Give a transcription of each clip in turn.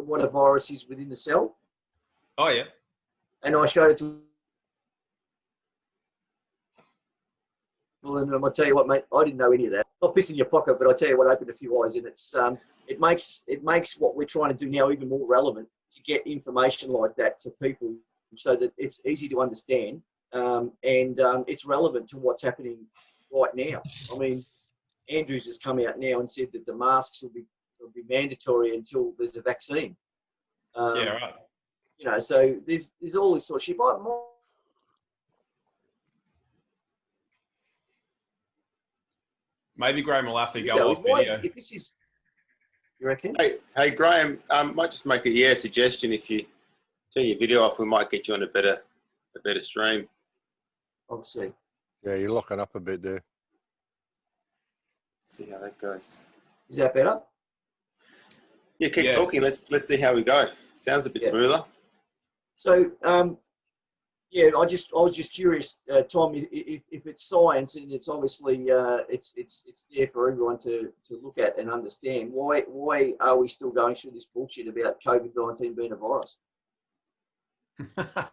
what a virus is within the cell. Oh, yeah. And I showed it to people, and I'll tell you what, mate, I didn't know any of that. Not pissing in your pocket, but I tell you what, opened a few eyes, and it makes what we're trying to do now even more relevant, to get information like that to people so that it's easy to understand, and it's relevant to what's happening right now. I mean, Andrews has come out now and said that the masks will be mandatory until there's a vaccine. Yeah, right. You know, so there's all this sort of shit. Maybe Graham will have to go off video. If this is, you reckon? Hey, Graham, might just make a suggestion. If you turn your video off, we might get you on a better stream. I'll see. Yeah, you're locking up a bit there. See how that goes. Is that better? Yeah, keep talking. Let's see how we go. Sounds a bit smoother. So, yeah, I was just curious, Tom, if it's science, and it's obviously it's there for everyone to look at and understand. Why are we still going through this bullshit about COVID-19 being a virus? I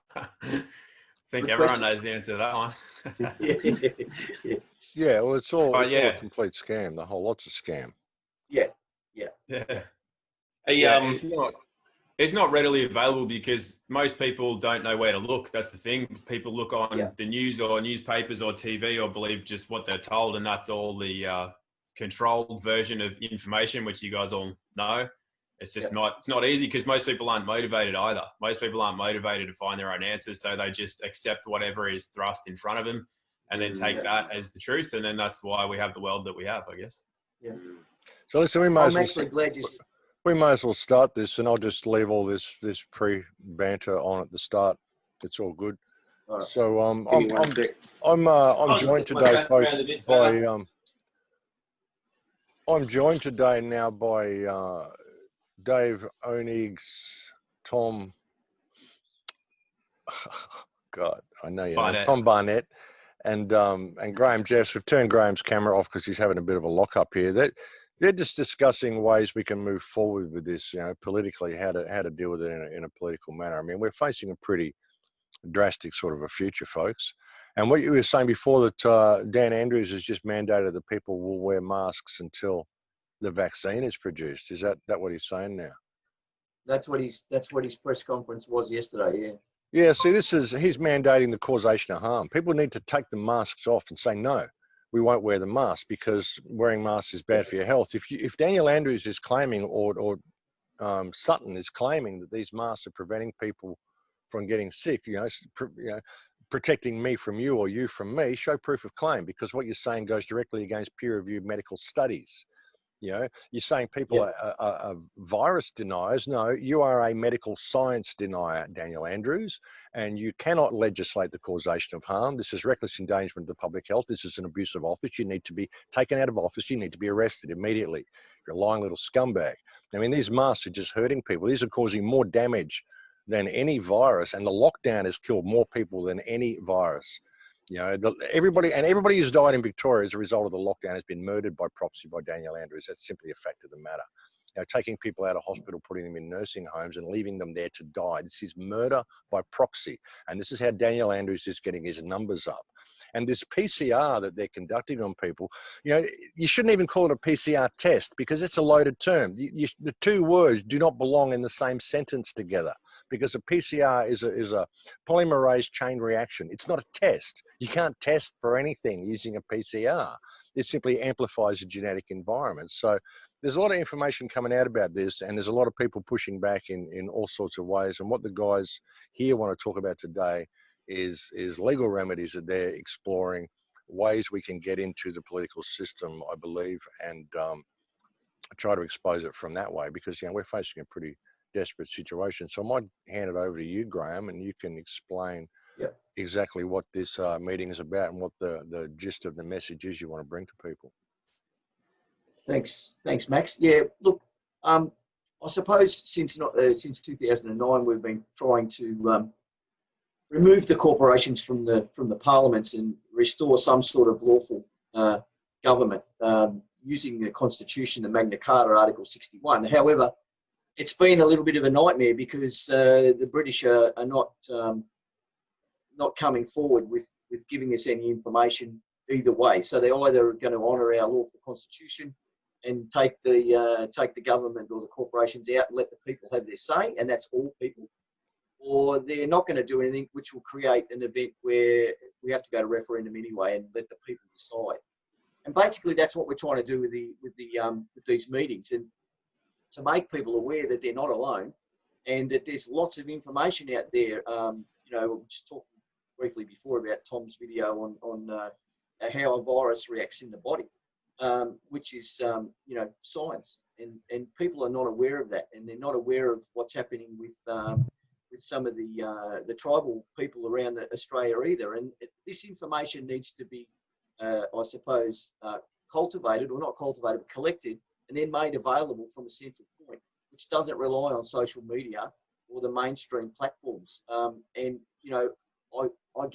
think everyone knows the answer to that one. Yeah, well, it's all a complete scam. The whole lot's a scam. Yeah. Hey, it's not readily available because most people don't know where to look. That's the thing. People look on the news or newspapers or TV or believe just what they're told, and that's all the controlled version of information, which you guys all know. It's just it's not easy because most people aren't motivated either. Most people aren't motivated to find their own answers, so they just accept whatever is thrust in front of them and then take that as the truth. And then that's why we have the world that we have, I guess. Yeah. So listen, I'm actually glad you... We might as well start this, and I'll just leave all this pre-banter on at the start. It's all good. All right. So I'm joined today by Dave, Oneegs, Tom. God, I know you know Tom Barnett, and Graham Jeffs. We've turned Graham's camera off because he's having a bit of a lock-up here. They're just discussing ways we can move forward with this, you know, politically, how to deal with it in a political manner. I mean, we're facing a pretty drastic sort of a future, folks. And what you were saying before, that Dan Andrews has just mandated that people will wear masks until the vaccine is produced. Is that what he's saying now? That's what his press conference was yesterday. Yeah. Yeah. See, he's mandating the causation of harm. People need to take the masks off and say no. We won't wear the mask because wearing masks is bad for your health. If Daniel Andrews is claiming, or Sutton is claiming that these masks are preventing people from getting sick, protecting me from you or you from me, show proof of claim, because what you're saying goes directly against peer-reviewed medical studies. You know, you're saying people are virus deniers. No, you are a medical science denier, Daniel Andrews, and you cannot legislate the causation of harm. This is reckless endangerment of the public health. This is an abuse of office. You need to be taken out of office. You need to be arrested immediately. You're a lying little scumbag. I mean, these masks are just hurting people. These are causing more damage than any virus, and the lockdown has killed more people than any virus. You know, everybody who's died in Victoria as a result of the lockdown has been murdered by proxy by Daniel Andrews. That's simply a fact of the matter. You know, taking people out of hospital, putting them in nursing homes and leaving them there to die. This is murder by proxy. And this is how Daniel Andrews is getting his numbers up. And this PCR that they're conducting on people, you know, you shouldn't even call it a PCR test because it's a loaded term. The two words do not belong in the same sentence together, because a PCR is a polymerase chain reaction. It's not a test. You can't test for anything using a PCR. It simply amplifies the genetic environment. So there's a lot of information coming out about this, and there's a lot of people pushing back in all sorts of ways. And what the guys here want to talk about today is legal remedies that they're exploring, ways we can get into the political system, I believe, and try to expose it from that way, because, you know, we're facing a pretty desperate situation. So I might hand it over to you, Graham, and you can explain exactly what this meeting is about and what the gist of the message is you want to bring to people. Thanks, Max. Yeah, look, I suppose since 2009 we've been trying to remove the corporations from the parliaments and restore some sort of lawful government using the Constitution, the Magna Carta, Article 61. However, it's been a little bit of a nightmare because the British are not coming forward with giving us any information either way. So they're either going to honour our lawful constitution and take the government or the corporations out and let the people have their say, and that's all people, or they're not going to do anything, which will create an event where we have to go to referendum anyway and let the people decide. And basically, that's what we're trying to do with these meetings, and to make people aware that they're not alone, and that there's lots of information out there. We were just talking briefly before about Tom's video on how a virus reacts in the body, which is science, and people are not aware of that, and they're not aware of what's happening with some of the tribal people around Australia either. And this information needs to be, I suppose, cultivated, or not cultivated, but collected, and then made available from a central point, which doesn't rely on social media or the mainstream platforms. I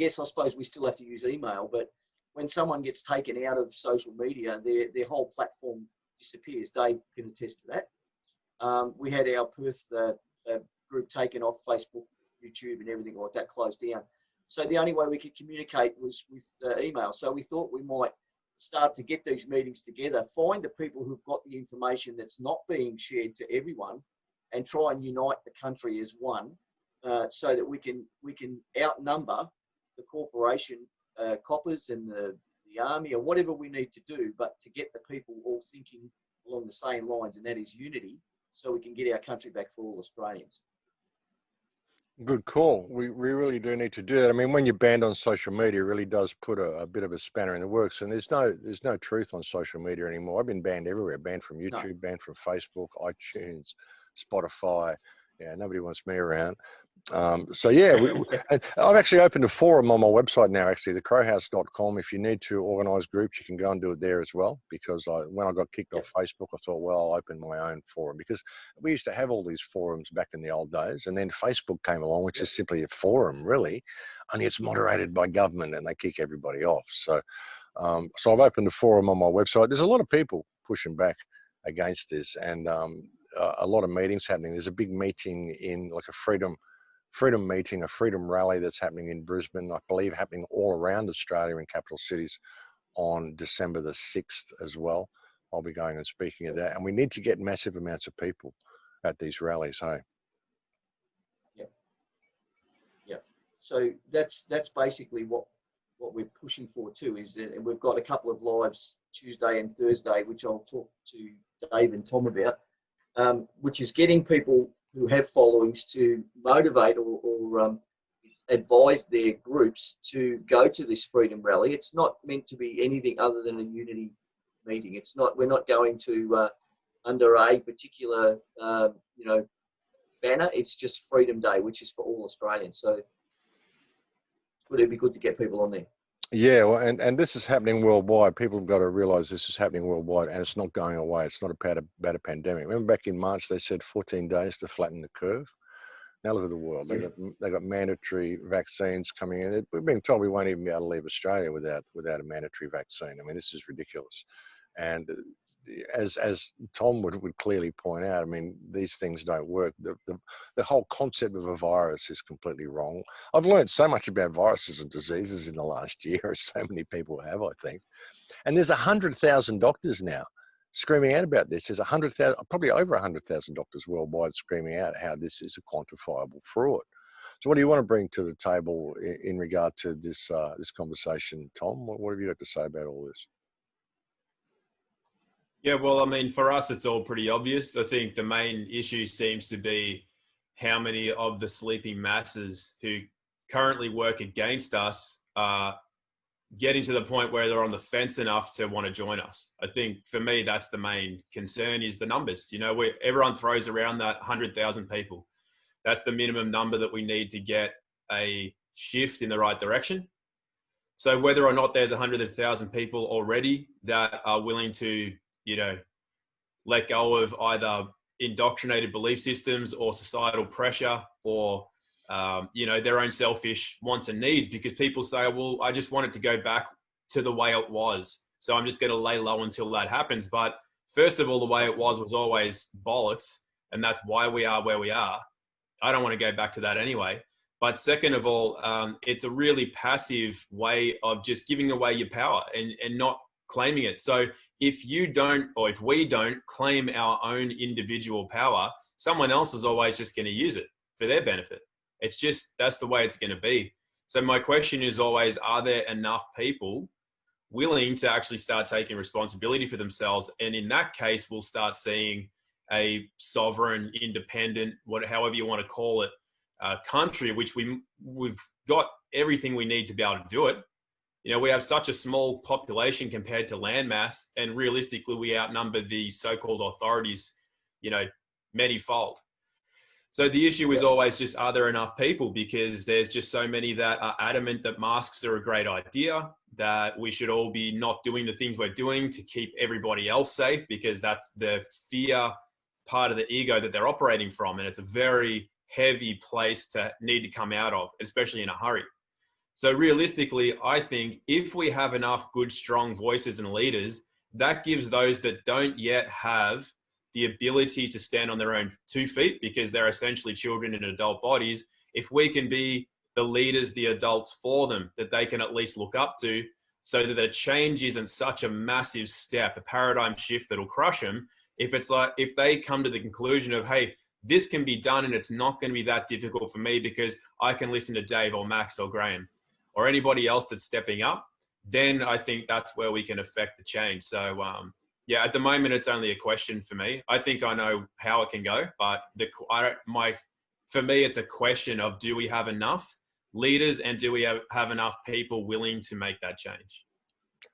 suppose we still have to use email, but when someone gets taken out of social media, their whole platform disappears. Dave can attest to that. We had our Perth group taken off Facebook, YouTube, and everything like that closed down. So the only way we could communicate was with email. So we thought we might start to get these meetings together, find the people who've got the information that's not being shared to everyone, and try and unite the country as one, so that we can outnumber the corporation coppers and the army, or whatever we need to do, but to get the people all thinking along the same lines, and that is unity, so we can get our country back for all Australians. Good call. We really do need to do that. I mean, when you're banned on social media, it really does put a bit of a spanner in the works. And there's no truth on social media anymore. I've been banned everywhere. Banned from YouTube, banned from Facebook, iTunes, Spotify. Yeah, nobody wants me around. I've actually opened a forum on my website now, actually, thecrowhouse.com. If you need to organise groups, you can go and do it there as well. Because when I got kicked off Facebook, I thought, well, I'll open my own forum. Because we used to have all these forums back in the old days. And then Facebook came along, which is simply a forum, really. Only it's moderated by government and they kick everybody off. So I've opened a forum on my website. There's a lot of people pushing back against this, and a lot of meetings happening. There's a big meeting in like a freedom meeting, a freedom rally that's happening in Brisbane, I believe happening all around Australia in capital cities on December the 6th as well. I'll be going and speaking at that. And we need to get massive amounts of people at these rallies, hey? Yeah. So that's basically what we're pushing for too, is that we've got a couple of lives Tuesday and Thursday, which I'll talk to Dave and Tom about, which is getting people who have followings to motivate or advise their groups to go to this freedom rally. It's not meant to be anything other than a unity meeting. It's not. We're not going to under a particular banner. It's just Freedom Day, which is for all Australians. So it'd be good to get people on there. Yeah, well, and this is happening worldwide. People have got to realise this is happening worldwide, and it's not going away. It's not about a pandemic. Remember back in March, they said 14 days to flatten the curve. Now look at the world. They got mandatory vaccines coming in. We've been told we won't even be able to leave Australia without a mandatory vaccine. I mean, this is ridiculous. And as Tom would clearly point out, I mean, these things don't work. The whole concept of a virus is completely wrong. I've learned so much about viruses and diseases in the last year, as so many people have, I think. And there's 100,000 doctors now screaming out about this. There's 100,000, probably over 100,000 doctors worldwide screaming out how this is a quantifiable fraud. So what do you want to bring to the table in regard to this conversation, Tom? What have you got to say about all this? Yeah, well, I mean, for us, it's all pretty obvious. I think the main issue seems to be how many of the sleeping masses who currently work against us are getting to the point where they're on the fence enough to want to join us. I think for me, that's the main concern, is the numbers. Everyone throws around that 100,000 people. That's the minimum number that we need to get a shift in the right direction. So whether or not there's 100,000 people already that are willing to let go of either indoctrinated belief systems or societal pressure or, their own selfish wants and needs, because people say, well, I just want it to go back to the way it was. So I'm just going to lay low until that happens. But first of all, the way it was always bollocks. and that's why we are where we are. I don't want to go back to that anyway. But second of all, it's a really passive way of just giving away your power and not claiming it. So if you don't, or if we don't claim our own individual power, someone else is always just going to use it for their benefit. It's just, that's the way it's going to be. So my question is always, are there enough people willing to actually start taking responsibility for themselves? And in that case, we'll start seeing a sovereign, independent, however you want to call it, country, which we've got everything we need to be able to do it. You know, we have such a small population compared to landmass, and realistically, we outnumber the so-called authorities, you know, many-fold. So the issue is always just, are there enough people? Because there's just so many that are adamant that masks are a great idea, that we should all be not doing the things we're doing to keep everybody else safe, because that's the fear part of the ego that they're operating from. And it's a very heavy place to need to come out of, especially in a hurry. So realistically, I think if we have enough good, strong voices and leaders, that gives those that don't yet have the ability to stand on their own 2 feet, because they're essentially children in adult bodies, if we can be the leaders, the adults for them, that they can at least look up to, so that the change isn't such a massive step, a paradigm shift that'll crush them. If it's like, if they come to the conclusion of, hey, this can be done and it's not going to be that difficult for me because I can listen to Dave or Max or Graham or anybody else that's stepping up, then I think that's where we can affect the change. So, yeah, at the moment, it's only a question for me. I think I know how it can go, but for me, it's a question of, do we have enough leaders and do we have enough people willing to make that change?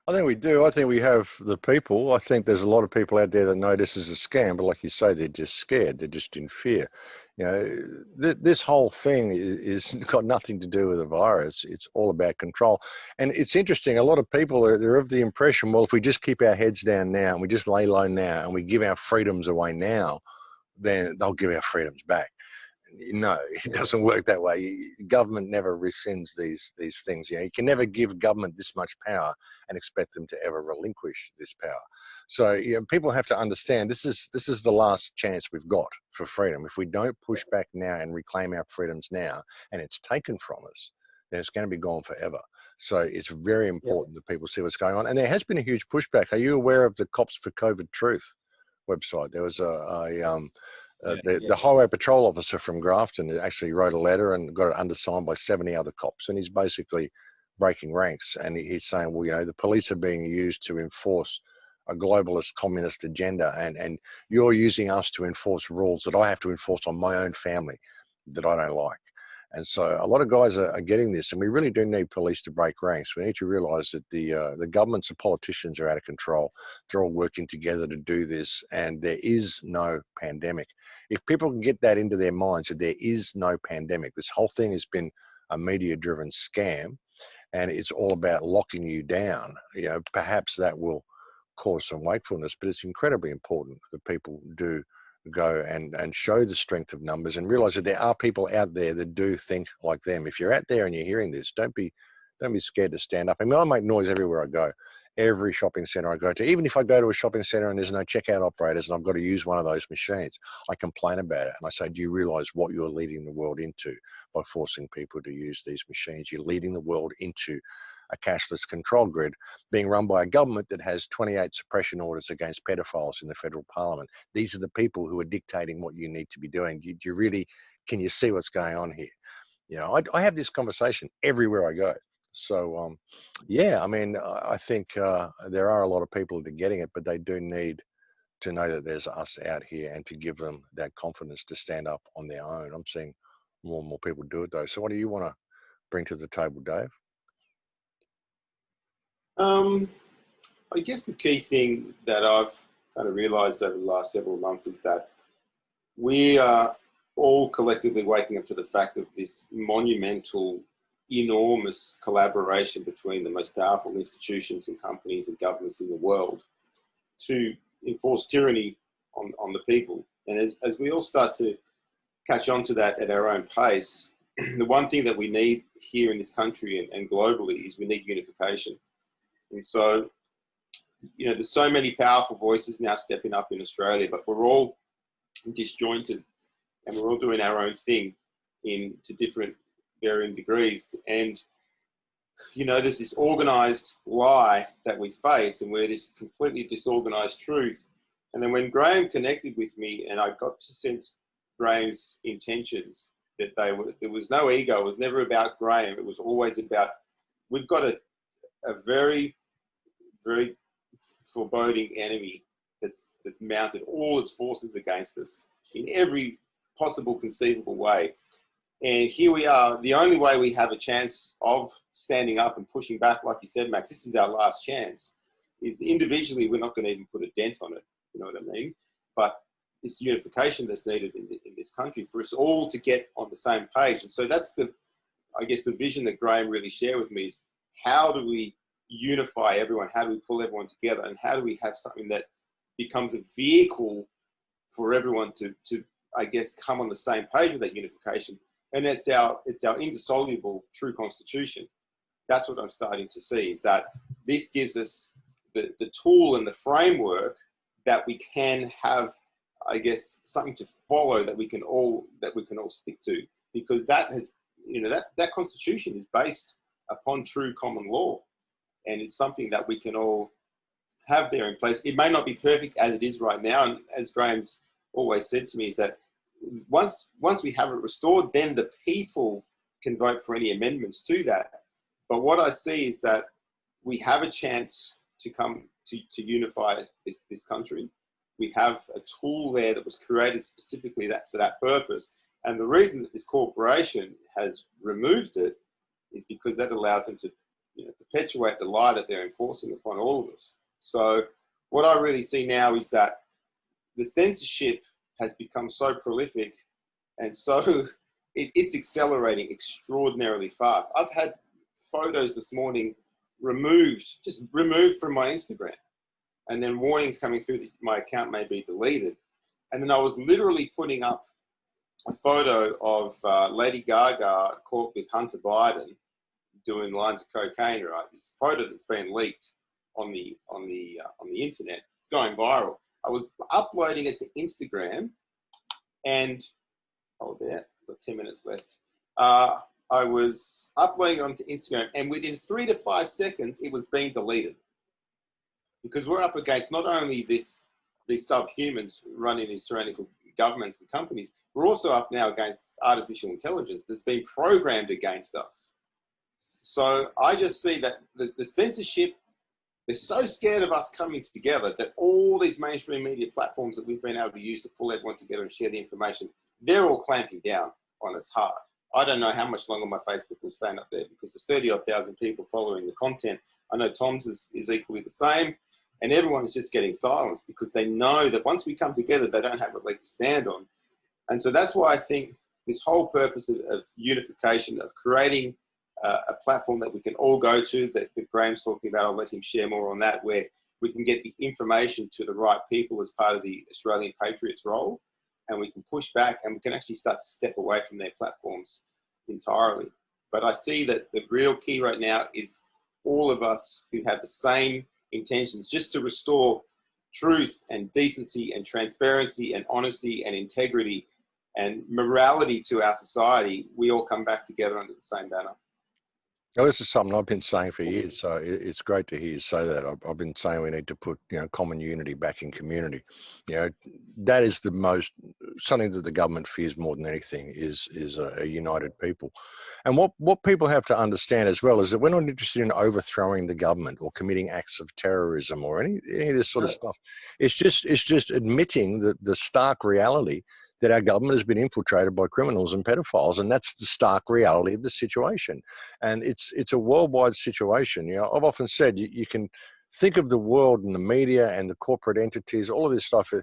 I think we do. I think we have the people. I think there's a lot of people out there that know this is a scam, but like you say, they're just scared. They're just in fear. You know, this whole thing is got nothing to do with the virus. It's all about control. And it's interesting. A lot of people they're of the impression, well, if we just keep our heads down now and we just lay low now and we give our freedoms away now, then they'll give our freedoms back. No, it doesn't work that way. Government never rescinds these things. You know, you can never give government this much power and expect them to ever relinquish this power. So, you know, people have to understand this is the last chance we've got for freedom. If we don't push back now and reclaim our freedoms now, and it's taken from us, then it's going to be gone forever. So it's very important that people see what's going on. And there has been a huge pushback. Are you aware of the Cops for COVID Truth website? There was the highway patrol officer from Grafton actually wrote a letter and got it undersigned by 70 other cops, and he's basically breaking ranks. And he's saying, well, you know, the police are being used to enforce a globalist communist agenda, and you're using us to enforce rules that I have to enforce on my own family that I don't like. And so a lot of guys are getting this, and we really do need police to break ranks. We need to realise that the governments and politicians are out of control. They're all working together to do this, and there is no pandemic. If people can get that into their minds that there is no pandemic, this whole thing has been a media-driven scam, and it's all about locking you down. You know, perhaps that will cause some wakefulness, but it's incredibly important that people do go and show the strength of numbers and realize that there are people out there that do think like them. If you're out there and you're hearing this, don't be scared to stand up. I mean, I make noise everywhere I go. Every shopping center I go to, even if I go to a shopping center and there's no checkout operators and I've got to use one of those machines, I complain about it. And I say, do you realize what you're leading the world into by forcing people to use these machines? You're leading the world into a cashless control grid being run by a government that has 28 suppression orders against pedophiles in the federal parliament. These are the people who are dictating what you need to be doing. Do you really, can you see what's going on here? You know, I have this conversation everywhere I go. So, yeah, I mean, I think there are a lot of people that are getting it, but they do need to know that there's us out here and to give them that confidence to stand up on their own. I'm seeing more and more people do it, though. So what do you want to bring to the table, Dave? I guess the key thing that I've kind of realised over the last several months is that we are all collectively waking up to the fact of this monumental, enormous collaboration between the most powerful institutions and companies and governments in the world to enforce tyranny on the people. And as we all start to catch on to that at our own pace, the one thing that we need here in this country and globally is we need unification. And so, you know, there's so many powerful voices now stepping up in Australia, but we're all disjointed, and we're all doing our own thing to different varying degrees. And you know, there's this organized lie that we face, and we're this completely disorganized truth. And then when Graham connected with me, and I got to sense Graham's intentions, that there was no ego. It was never about Graham. It was always about, we've got a very, very foreboding enemy that's mounted all its forces against us in every possible conceivable way. And here we are. The only way we have a chance of standing up and pushing back, like you said, Max, this is our last chance, is individually we're not going to even put a dent on it, you know what I mean? But this unification that's needed in this country for us all to get on the same page. And so that's I guess the vision that Graham really shared with me is, how do we unify everyone? How do we pull everyone together? And how do we have something that becomes a vehicle for everyone to I guess, come on the same page with that unification? And it's our indissoluble true constitution. That's what I'm starting to see, is that this gives us the tool and the framework that we can have, I guess, something to follow that we can all stick to, because that has, you know, that constitution is based upon true common law, and it's something that we can all have there in place. It may not be perfect as it is right now, and as Graham's always said to me, is that once we have it restored, then the people can vote for any amendments to that. But what I see is that we have a chance to come to unify this country. We have a tool there that was created specifically for that purpose. And the reason that this corporation has removed it is because that allows them to, you know, perpetuate the lie that they're enforcing upon all of us. So what I really see now is that the censorship has become so prolific, and so it's accelerating extraordinarily fast. I've had photos this morning just removed from my Instagram, and then warnings coming through that my account may be deleted. And then I was literally putting up a photo of Lady Gaga caught with Hunter Biden doing lines of cocaine, right? This photo that's been leaked on the internet, going viral. I was uploading it to Instagram, and hold there, got 10 minutes left. I was uploading it onto Instagram, and within 3 to 5 seconds, it was being deleted. Because we're up against not only these subhumans running these tyrannical governments and companies, we're also up now against artificial intelligence that's been programmed against us. So I just see that the censorship, they're so scared of us coming together that all these mainstream media platforms that we've been able to use to pull everyone together and share the information, they're all clamping down on us hard. I don't know how much longer my Facebook will stand up there, because there's 30-odd thousand people following the content. I know Tom's is equally the same, and everyone is just getting silenced because they know that once we come together, they don't have a leg to stand on. And so that's why I think this whole purpose of unification, of creating a platform that we can all go to, that Graham's talking about, I'll let him share more on that, where we can get the information to the right people as part of the Australian Patriots role, and we can push back and we can actually start to step away from their platforms entirely. But I see that the real key right now is all of us who have the same intentions, just to restore truth and decency and transparency and honesty and integrity and morality to our society. We all come back together under the same banner. Now, this is something I've been saying for years, so it's great to hear you say that. I've been saying we need to put, you know, common unity back in community. You know, that is something that the government fears more than anything is a united people. And what people have to understand as well is that we're not interested in overthrowing the government or committing acts of terrorism or any of this sort of stuff. It's just admitting the stark reality that our government has been infiltrated by criminals and pedophiles, and that's the stark reality of the situation. And it's a worldwide situation. You know, I've often said you can think of the world and the media and the corporate entities, all of this stuff.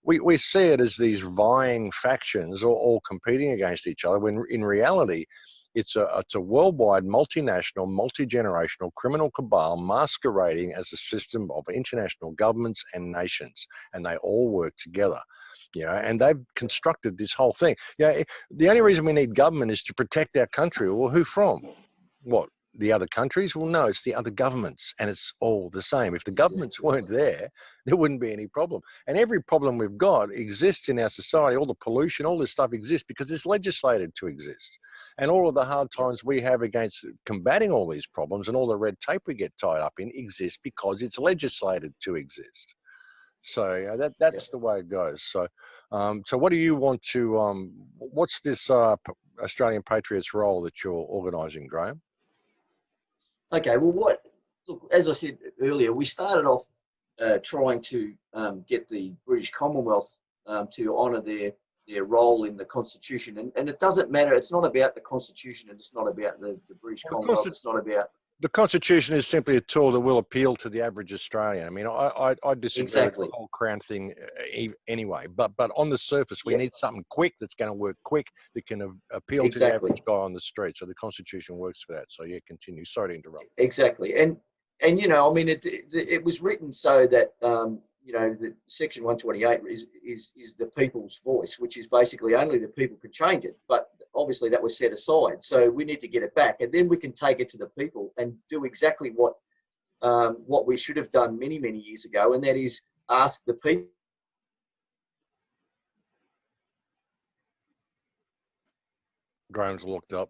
We see it as these vying factions all competing against each other, when in reality, it's a worldwide, multinational, multi-generational criminal cabal masquerading as a system of international governments and nations, and they all work together. You know, and they've constructed this whole thing. Yeah, the only reason we need government is to protect our country. Well, who from? What? the other countries? Well, no, it's the other governments, and it's all the same. If the governments weren't there wouldn't be any problem. And every problem we've got exists in our society. All the pollution, all this stuff exists because it's legislated to exist. And all of the hard times we have against combating all these problems and all the red tape we get tied up in exists because it's legislated to exist. So that's the way it goes. So, so what do you want to? What's this Australian Patriots role that you're organising, Graham? Okay. Well, look, as I said earlier, we started off trying to get the British Commonwealth to honour their role in the Constitution, and it doesn't matter. It's not about the Constitution, and it's not about the British Commonwealth. It's not about. The Constitution is simply a tool that will appeal to the average Australian. I mean, I disagree with the whole Crown thing anyway, but on the surface, we need something quick that's going to work quick, that can appeal to the average guy on the street. So the Constitution works for that. So yeah, continue. Sorry to interrupt. Exactly. And you know, I mean, it was written so that, you know, the Section 128 is the people's voice, which is basically only the people can change it. But obviously that was set aside. So we need to get it back, and then we can take it to the people and do exactly what we should have done many, many years ago, and that is ask the people. Graham's looked up.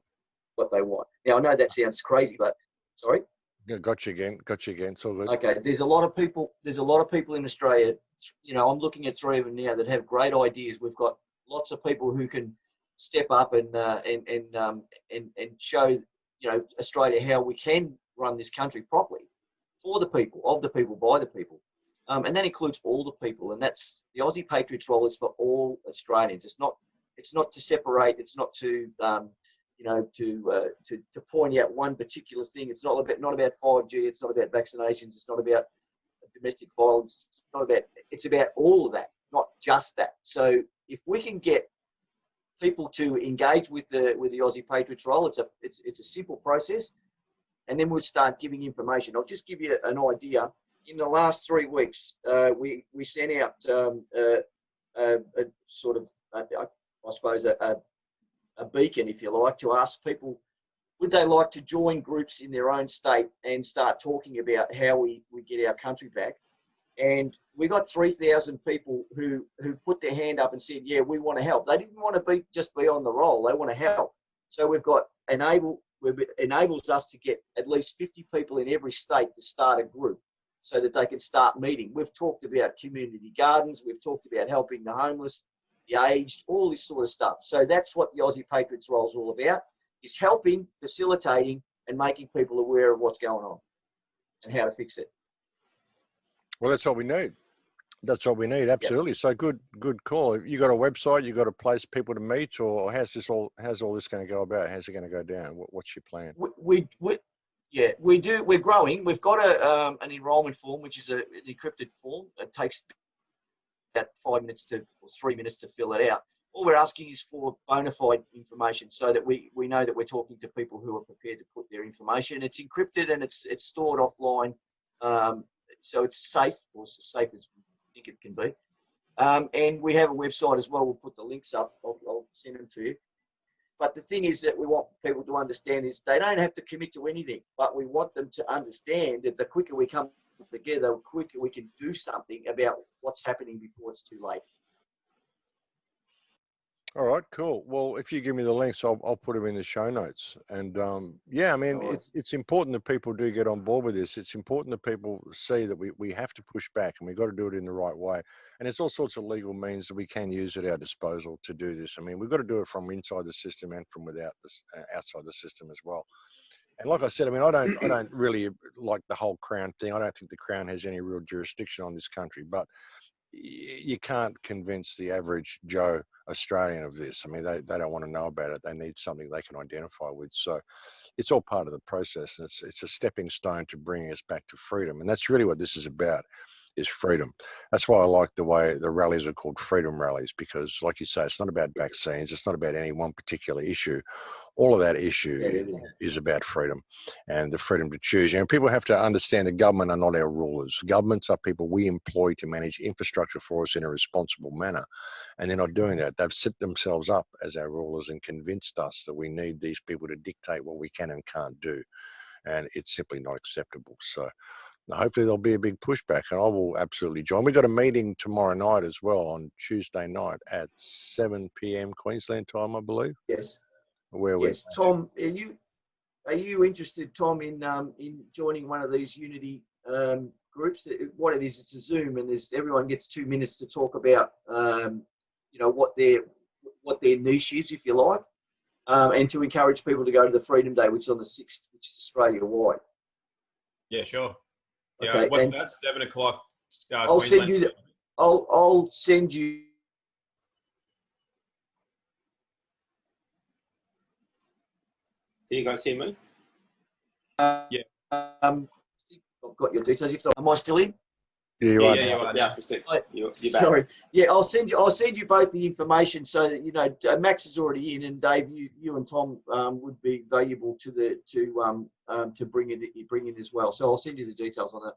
What they want. Now, I know that sounds crazy, but sorry. Yeah, got you again. It's all good. Okay, there's a lot of people in Australia. You know, I'm looking at 3 of them now that have great ideas. We've got lots of people who can step up and show, you know, Australia how we can run this country properly for the people, of the people, by the people, and that includes all the people. And that's the Aussie Patriots role is for all Australians. It's not to separate. It's not to you know, to point out one particular thing. It's not about 5G. It's not about vaccinations. It's not about domestic violence. It's about all of that, not just that. So if we can get people to engage with the Aussie Patriots role, it's a simple process, and then we'll start giving information. I'll just give you an idea. In the last 3 weeks, we sent out a sort of I suppose a beacon, if you like, to ask people, would they like to join groups in their own state and start talking about how we get our country back? And we got 3,000 people who put their hand up and said, yeah, we want to help. They didn't want to just be on the roll. They want to help. So we've got enables us to get at least 50 people in every state to start a group so that they can start meeting. We've talked about community gardens. We've talked about helping the homeless, the aged, all this sort of stuff. So that's what the Aussie Patriots role is all about, is helping, facilitating, and making people aware of what's going on and how to fix it. Well, that's all we need. That's all we need. Absolutely. Yep. So good call. You got a website, you got a place people to meet, or how's all this going to go about? How's it going to go down? What's your plan? We do. We're growing. We've got an enrollment form, which is an encrypted form. It takes about 5 minutes or 3 minutes to fill it out. All we're asking is for bona fide information so that we know that we're talking to people who are prepared to put their information. It's encrypted and it's stored offline, so it's safe, or as safe as we think it can be. And we have a website as well. We'll put the links up. I'll send them to you. But the thing is that we want people to understand is they don't have to commit to anything, but we want them to understand that the quicker we come together, the quicker we can do something about what's happening before it's too late. All right, cool. Well, if you give me the links, I'll put them in the show notes. And yeah, I mean, it's important that people do get on board with this. It's important that people see that we have to push back, and we've got to do it in the right way. And there's all sorts of legal means that we can use at our disposal to do this. I mean, we've got to do it from inside the system and from outside the system as well. And like I said, I mean, I don't really like the whole Crown thing. I don't think the Crown has any real jurisdiction on this country, but you can't convince the average Joe Australian of this. I mean, they don't want to know about it. They need something they can identify with. So it's all part of the process. And it's a stepping stone to bringing us back to freedom. And that's really what this is about, is freedom. That's why I like the way the rallies are called freedom rallies, because like you say, it's not about vaccines. It's not about any one particular issue. All of that issue is about freedom and the freedom to choose. You know, people have to understand the government are not our rulers. Governments are people we employ to manage infrastructure for us in a responsible manner. And they're not doing that. They've set themselves up as our rulers and convinced us that we need these people to dictate what we can and can't do. and it's simply not acceptable. So hopefully there'll be a big pushback, and I will absolutely join. We've got a meeting tomorrow night as well, on Tuesday night at 7 p.m. Queensland time, I believe. Yes. Where yes. Tom, are you interested, Tom, in joining one of these Unity groups? What it is, it's a Zoom, and everyone gets 2 minutes to talk about what their niche is, if you like, and to encourage people to go to the Freedom Day, which is on the 6th, which is Australia-wide. Yeah, sure. Yeah, okay, what's that? 7 o'clock. I'll send you. I'll send you. Can you guys hear me? Yeah. I've got your details. If not, am I still in? Yeah, you are. Yeah, for a sec. You're back. Sorry. Yeah, I'll send you both the information so that Max is already in, and Dave, you and Tom would be valuable to bring in as well. So I'll send you the details on that.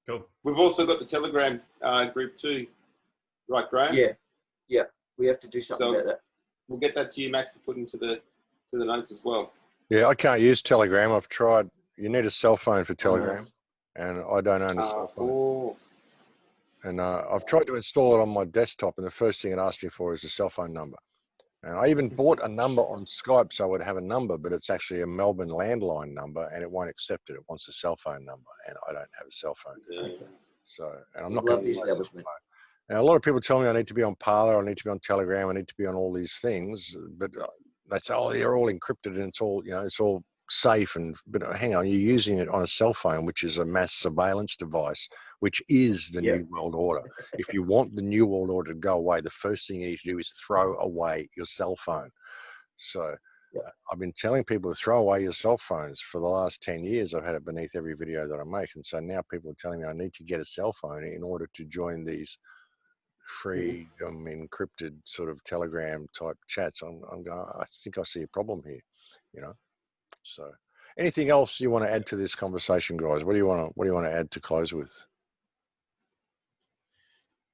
Cool. We've also got the Telegram group too, right, Graham? Yeah. We have to do something about that. We'll get that to you, Max, to put into the notes as well. Yeah, I can't use Telegram. I've tried. You need a cell phone for Telegram, and I don't own a cell phone. And I've tried to install it on my desktop, and the first thing it asked me for is a cell phone number. And I even bought a number on Skype so I would have a number, but it's actually a Melbourne landline number, and it won't accept it. It wants a cell phone number, and I don't have a cell phone. Yeah. So, and I'm not going to the establishment. Now, a lot of people tell me I need to be on Parler, I need to be on Telegram, I need to be on all these things, but that's they're all encrypted, and it's all it's all safe. But hang on, you're using it on a cell phone, which is a mass surveillance device, which is the New World Order. If you want the New World Order to go away, the first thing you need to do is throw away your cell phone. So I've been telling people to throw away your cell phones for the last 10 years. I've had it beneath every video that I make. And so now people are telling me I need to get a cell phone in order to join these free, encrypted sort of Telegram type chats. I'm going, I think I see a problem here, So anything else you want to add to this conversation, guys? What do you want to add to close with?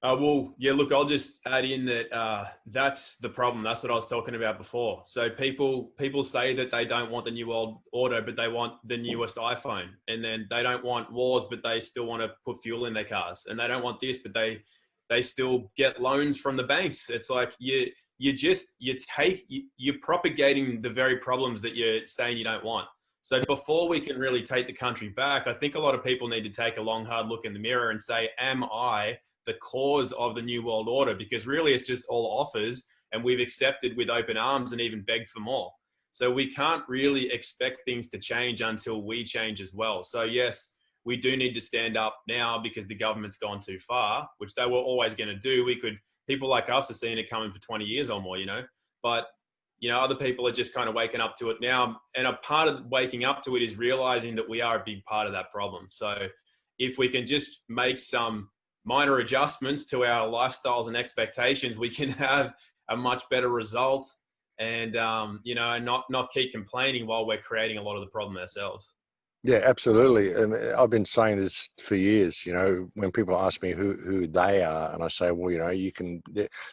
Look, I'll just add in that that's the problem. That's what I was talking about before. So people say that they don't want the New World Order, but they want the newest iPhone. And then they don't want wars, but they still want to put fuel in their cars. And they don't want this, but they still get loans from the banks. It's like you're propagating the very problems that you're saying you don't want. So before we can really take the country back, I think a lot of people need to take a long, hard look in the mirror and say, am I the cause of the New World Order? Because really it's just all offers, and we've accepted with open arms and even begged for more. So we can't really expect things to change until we change as well. So yes, we do need to stand up now because the government's gone too far, which they were always going to do. People like us are seeing it coming for 20 years or more, but other people are just kind of waking up to it now. And a part of waking up to it is realizing that we are a big part of that problem. So if we can just make some minor adjustments to our lifestyles and expectations, we can have a much better result and, not keep complaining while we're creating a lot of the problem ourselves. Yeah, absolutely. And I've been saying this for years, when people ask me who they are, and I say, well,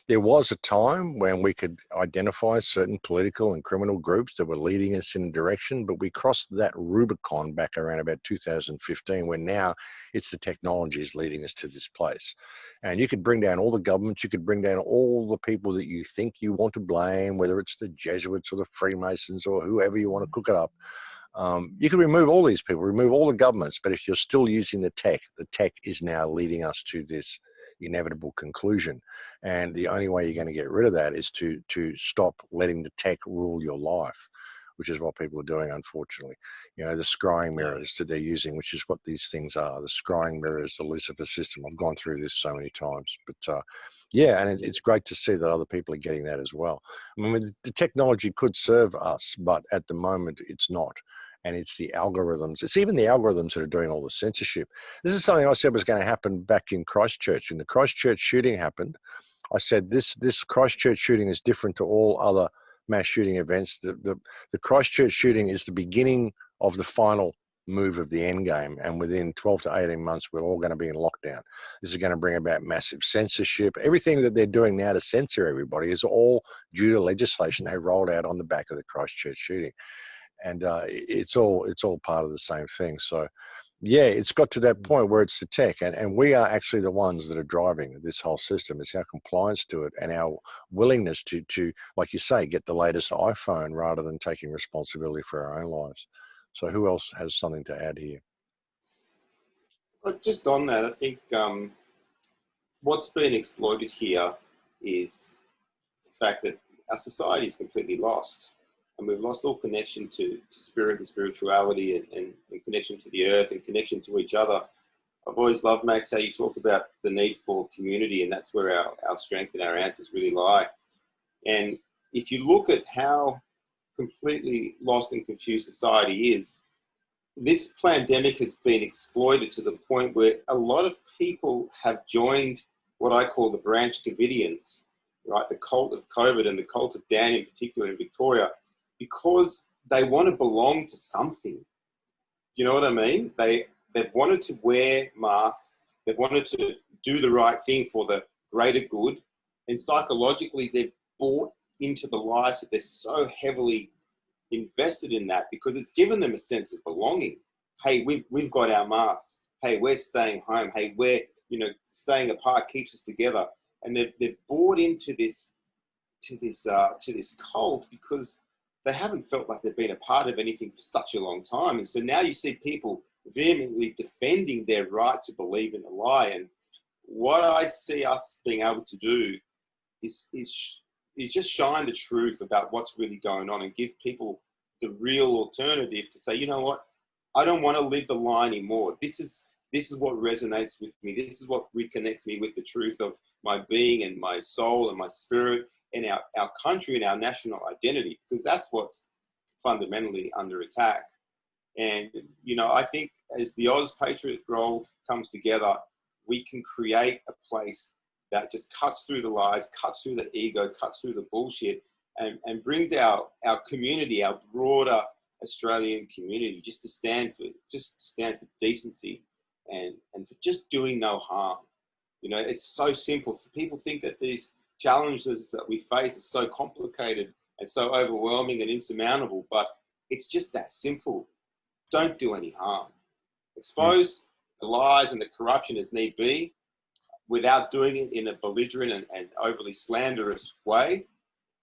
there was a time when we could identify certain political and criminal groups that were leading us in a direction, but we crossed that Rubicon back around about 2015, when now it's the technologies leading us to this place. And you could bring down all the governments, you could bring down all the people that you think you want to blame, whether it's the Jesuits or the Freemasons or whoever you want to cook it up. You can remove all these people, remove all the governments, but if you're still using the tech is now leading us to this inevitable conclusion. And the only way you're going to get rid of that is to stop letting the tech rule your life, which is what people are doing, unfortunately. The scrying mirrors that they're using, which is what these things are, the scrying mirrors, the Lucifer system. I've gone through this so many times, but and it's great to see that other people are getting that as well. I mean, the technology could serve us, but at the moment it's not. And it's the algorithms. It's even the algorithms that are doing all the censorship. This is something I said was going to happen back in Christchurch. When the Christchurch shooting happened, I said this Christchurch shooting is different to all other mass shooting events. The Christchurch shooting is the beginning of the final move of the end game, and within 12 to 18 months we're all going to be in lockdown. This is going to bring about massive censorship. Everything that they're doing now to censor everybody is all due to legislation they rolled out on the back of the Christchurch shooting. and it's all part of the same thing. So yeah, it's got to that point where it's the tech, and we are actually the ones that are driving this whole system. It's our compliance to it and our willingness to like you say, get the latest iPhone rather than taking responsibility for our own lives. So who else has something to add here? Well, just on that, I think what's been exploited here is the fact that our society is completely lost. And we've lost all connection to spirit and spirituality and connection to the earth and connection to each other. I've always loved, Max, how you talk about the need for community, and that's where our strength and our answers really lie. And if you look at how completely lost and confused society is, this pandemic has been exploited to the point where a lot of people have joined what I call the branch Davidians, right? The cult of COVID and the cult of Dan in particular in Victoria, because they want to belong to something. Do you know what I mean? They've wanted to wear masks. They've wanted to do the right thing for the greater good. And psychologically, they've bought into the lies that they're so heavily invested in that, because it's given them a sense of belonging. Hey, we've got our masks. Hey, we're staying home. Hey, we're, staying apart keeps us together. And they've bought into this cult because they haven't felt like they've been a part of anything for such a long time. And so now you see people vehemently defending their right to believe in a lie. And what I see us being able to do is just shine the truth about what's really going on and give people the real alternative to say, you know what, I don't want to live the lie anymore. This is what resonates with me. This is what reconnects me with the truth of my being and my soul and my spirit and our country and our national identity, because that's what's fundamentally under attack. And, I think as the Aussiepatriotsroll comes together, we can create a place that just cuts through the lies, cuts through the ego, cuts through the bullshit, and brings our community, our broader Australian community, just to stand for decency and for just doing no harm. It's so simple. People think that these challenges that we face are so complicated and so overwhelming and insurmountable, but it's just that simple. Don't do any harm. Expose the lies and the corruption as need be, without doing it in a belligerent and overly slanderous way,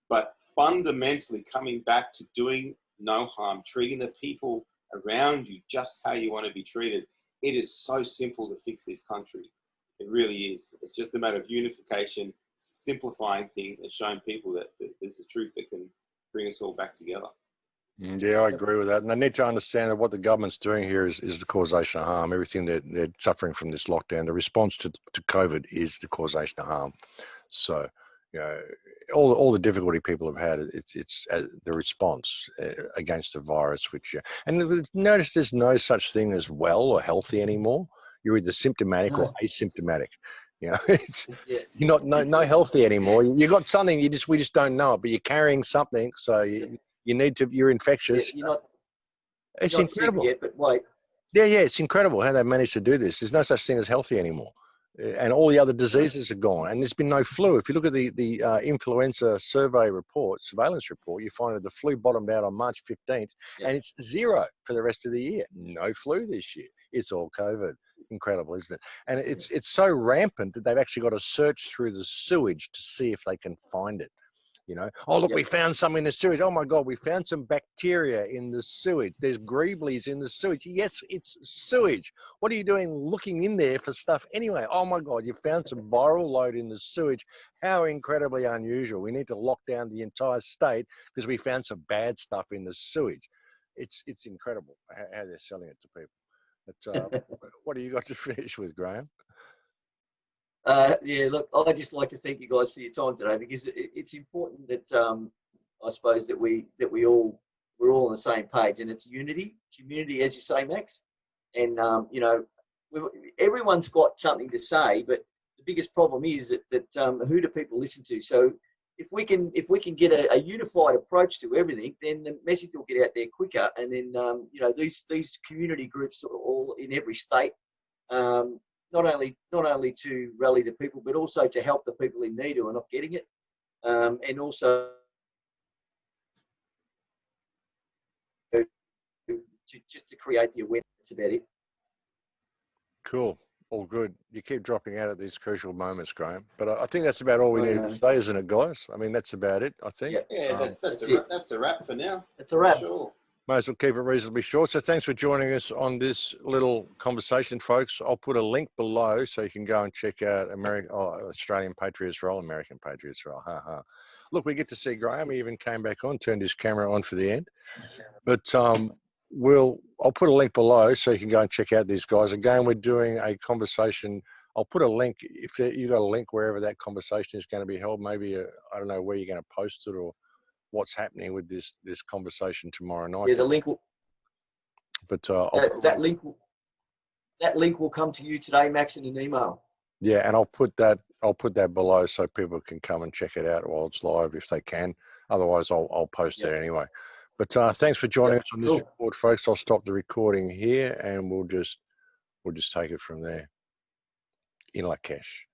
but fundamentally coming back to doing no harm, treating the people around you just how you want to be treated. It is so simple to fix this country. It really is. It's just a matter of unification, simplifying things, and showing people that there's a truth that can bring us all back together. Yeah, I agree with that. And they need to understand that what the government's doing here is the causation of harm. Everything they're suffering from this lockdown, the response to COVID is the causation of harm. So, all the difficulty people have had, it's the response against the virus. And notice there's no such thing as well or healthy anymore. You're either symptomatic or asymptomatic. You're not no healthy anymore. You got something. We just don't know it, but you're carrying something. So you're infectious. It's incredible. Sick yet, but wait. Yeah, it's incredible how they managed to do this. There's no such thing as healthy anymore. And all the other diseases are gone. And there's been no flu. If you look at the influenza survey report, surveillance report, you find that the flu bottomed out on March 15th, and it's 0 for the rest of the year. No flu this year. It's all COVID. Incredible, isn't it? And it's so rampant that they've actually got to search through the sewage to see if they can find it. Oh, look, we found some in the sewage. Oh, my God, we found some bacteria in the sewage. There's greeblies in the sewage. Yes, it's sewage. What are you doing looking in there for stuff anyway? Oh, my God, you found some viral load in the sewage. How incredibly unusual. We need to lock down the entire state because we found some bad stuff in the sewage. It's incredible how they're selling it to people. But what do you got to finish with, Graham? Look, I'd just like to thank you guys for your time today, because it's important that I suppose that we're all on the same page, and it's unity, community, as you say, Max. And everyone's got something to say, but the biggest problem is that who do people listen to? So if we can get a unified approach to everything, then the message will get out there quicker. And then these community groups are all in every state. Not only to rally the people, but also to help the people in need who are not getting it, and also just to create the awareness. That's about it. Cool. All good. You keep dropping out at these crucial moments, Graham. But I think that's about all we need to say, isn't it, guys? I mean, that's about it, I think. Yeah, that's a wrap for now. That's a wrap. Sure. May as well keep it reasonably short. So thanks for joining us on this little conversation, folks. I'll put a link below so you can go and check out Australian Patriots Roll, American Patriots Roll. Look, we get to see Graham. He even came back on, turned his camera on for the end. But I'll put a link below so you can go and check out these guys. Again, we're doing a conversation. I'll put a link if you got a link wherever that conversation is going to be held. Maybe I don't know where you're going to post it or what's happening with this conversation tomorrow night. Yeah, the link will. But that link will come to you today, Max, in an email. Yeah, and I'll put that below so people can come and check it out while it's live if they can. Otherwise, I'll post it anyway. But thanks for joining us on this report, folks. I'll stop the recording here, and we'll just take it from there. In Lakesh.